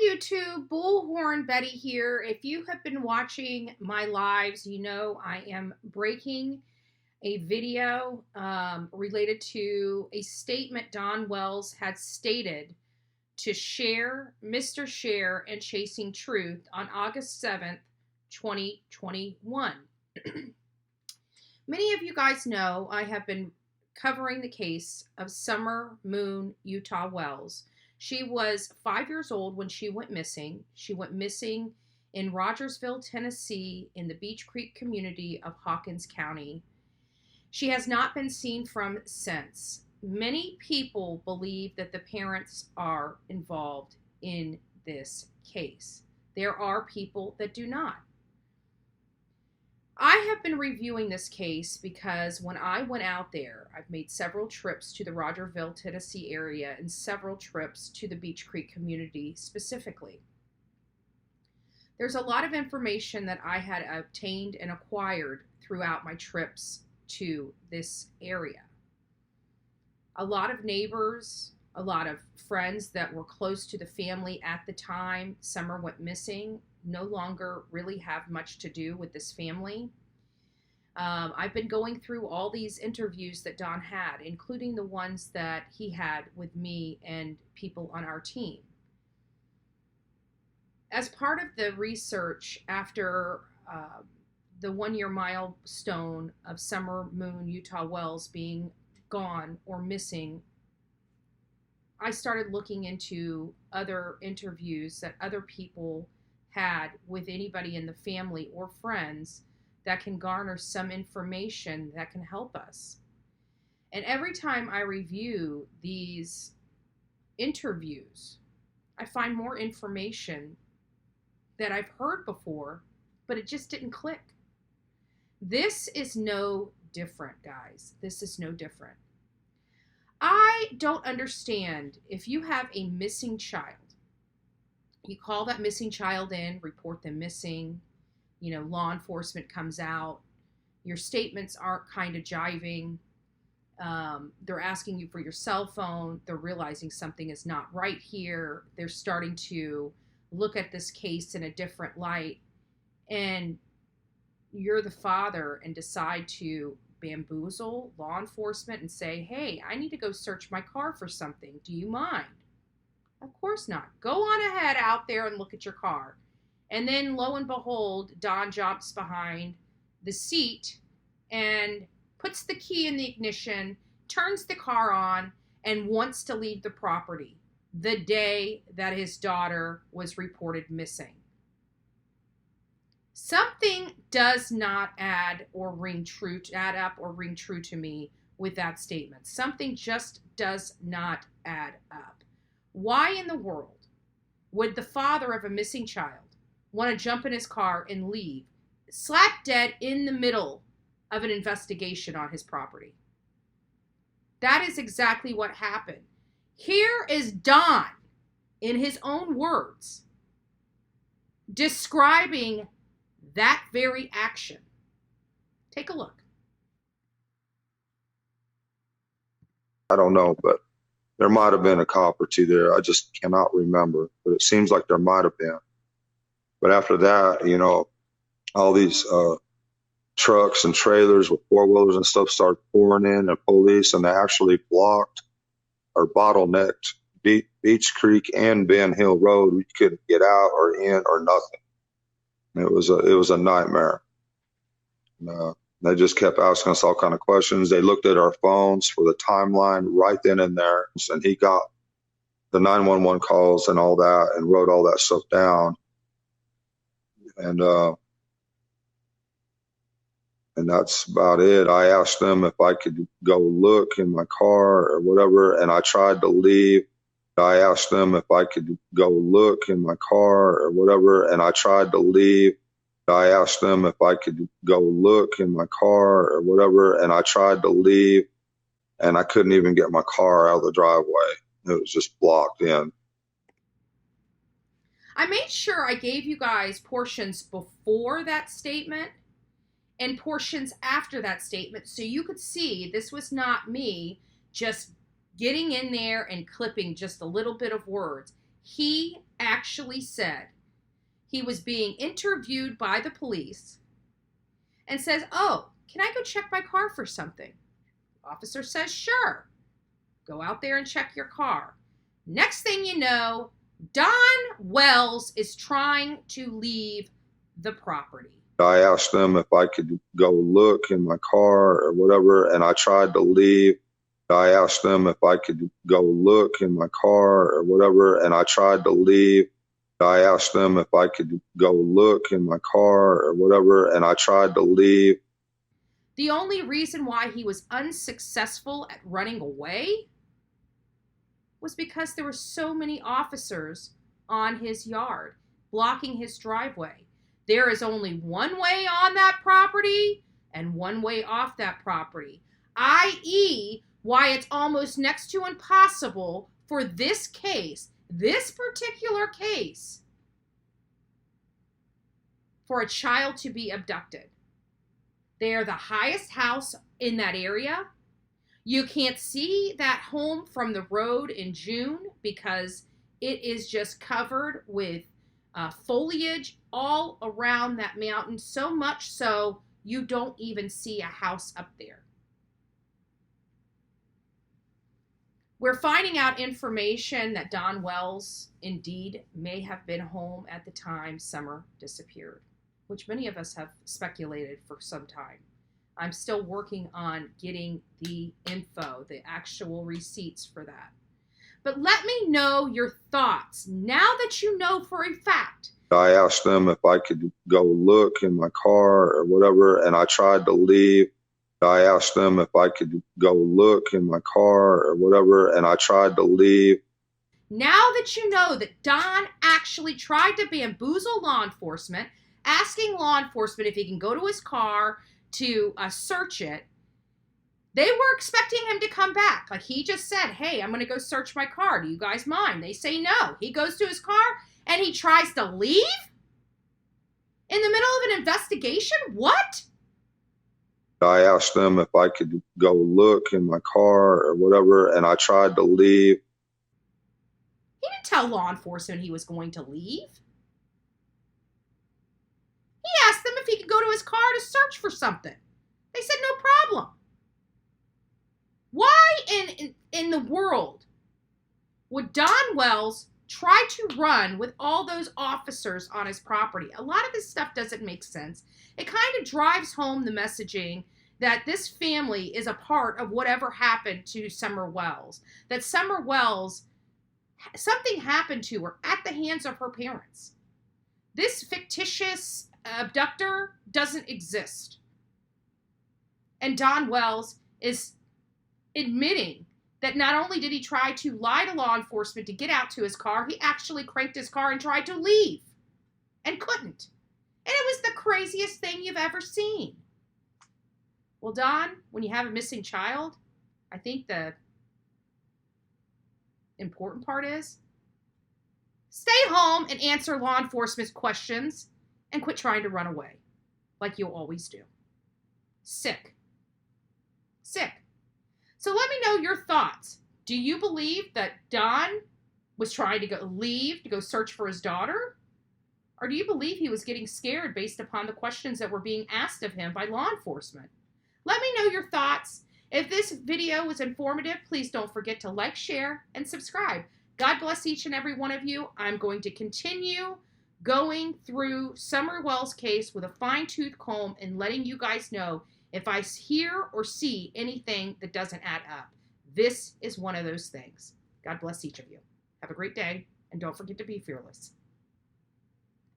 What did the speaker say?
YouTube, Bullhorn Betty here. If you have been watching my lives, you know I am breaking a video related to a statement Don Wells had stated to Mr. Share and Chasing Truth on August 7th, 2021. Many of you guys know I have been covering the case of Summer Moon Utah Wells. She was 5 years old when she went missing. She went missing in Rogersville, Tennessee, in the Beach Creek community of Hawkins County. She has not been seen from since. Many people believe that the parents are involved in this case. There are people that do not. I have been reviewing this case because when I went out there, I've made several trips to the Rogersville, Tennessee area and several trips to the Beach Creek community specifically. There's a lot of information that I had obtained and acquired throughout my trips to this area. A lot of neighbors, a lot of friends that were close to the family at the time Summer went missing no longer really have much to do with this family. I've been going through all these interviews that Don had, including the ones that he had with me and people on our team. As part of the research after the 1-year milestone of Summer Moon Utah Wells being gone or missing, I started looking into other interviews that other people had with anybody in the family or friends that can garner some information that can help us. And every time I review these interviews, I find more information that I've heard before, but it just didn't click. This is no different, guys. This is no different. I don't understand if you have a missing child. You call that missing child in, report them missing. You know, law enforcement comes out. Your statements aren't kind of jiving. They're asking you for your cell phone. They're realizing something is not right here. They're starting to look at this case in a different light. And you're the father and decide to bamboozle law enforcement and say, hey, I need to go search my car for something. Do you mind? Of course not. Go on ahead out there and look at your car. And then lo and behold, Don jumps behind the seat and puts the key in the ignition, turns the car on, and wants to leave the property the day that his daughter was reported missing. Something does not add up or ring true to me with that statement. Something just does not add up. Why in the world would the father of a missing child want to jump in his car and leave, slap dead in the middle of an investigation on his property? That is exactly what happened. Here is Don, in his own words, describing that very action. Take a look. I don't know, but there might have been a cop or two there. I just cannot remember, but it seems like there might have been. But after that, you know, all these trucks and trailers with four-wheelers and stuff started pouring in, and police, and they actually blocked or bottlenecked Beach Creek and Ben Hill Road. We couldn't get out or in or nothing. It was a nightmare. They just kept asking us all kind of questions. They looked at our phones for the timeline right then and there, and he got the 911 calls and all that and wrote all that stuff down. And that's about it. I asked them if I could go look in my car or whatever, and I tried to leave. I asked them if I could go look in my car or whatever, and I tried to leave. I asked them if I could go look in my car or whatever, and I tried to leave, and I couldn't even get my car out of the driveway. It was just blocked in. I made sure I gave you guys portions before that statement and portions after that statement so you could see this was not me just getting in there and clipping just a little bit of words. He actually said he was being interviewed by the police and says, "Oh, can I go check my car for something?" Officer says, "Sure. Go out there and check your car." Next thing you know, Don Wells is trying to leave the property. I asked them if I could go look in my car or whatever, and I tried to leave. I asked them if I could go look in my car or whatever, and I tried to leave. I asked them if I could go look in my car or whatever, and I tried to leave. The only reason why he was unsuccessful at running away was because there were so many officers on his yard, blocking his driveway. There is only one way on that property and one way off that property, i.e., why it's almost next to impossible for this case, this particular case, for a child to be abducted. They are the highest house in that area. You can't see that home from the road in June because it is just covered with foliage all around that mountain, so much so you don't even see a house up there. We're finding out information that Don Wells indeed may have been home at the time Summer disappeared, which many of us have speculated for some time. I'm still working on getting the info, the actual receipts for that. But let me know your thoughts now that you know for a fact. I asked them if I could go look in my car or whatever, and I tried to leave. I asked them if I could go look in my car or whatever, and I tried to leave. Now that you know that Don actually tried to bamboozle law enforcement, asking law enforcement if he can go to his car to search it, they were expecting him to come back. Like he just said, "Hey, I'm going to go search my car. Do you guys mind?" They say no. He goes to his car and he tries to leave in the middle of an investigation? What? I asked them if I could go look in my car or whatever, and I tried to leave. He didn't tell law enforcement he was going to leave. He asked them if he could go to his car to search for something. They said no problem. Why in the world would Don Wells try to run with all those officers on his property? A lot of this stuff doesn't make sense. It kind of drives home the messaging that this family is a part of whatever happened to SummerWells. That SummerWells, something happened to her at the hands of her parents. This fictitious abductor doesn't exist. And Don Wells is admitting that not only did he try to lie to law enforcement to get out to his car, he actually cranked his car and tried to leave and couldn't. And it was the craziest thing you've ever seen. Well, Don, when you have a missing child, I think the important part is stay home and answer law enforcement's questions and quit trying to run away like you always do. Sick. Sick. So let me know your thoughts. Do you believe that Don was trying to leave to go search for his daughter? Or do you believe he was getting scared based upon the questions that were being asked of him by law enforcement? Let me know your thoughts. If this video was informative, please don't forget to like, share, and subscribe. God bless each and every one of you. I'm going to continue going through SummerWells' case with a fine-tooth comb and letting you guys know if I hear or see anything that doesn't add up. This is one of those things. God bless each of you. Have a great day, and don't forget to be fearless.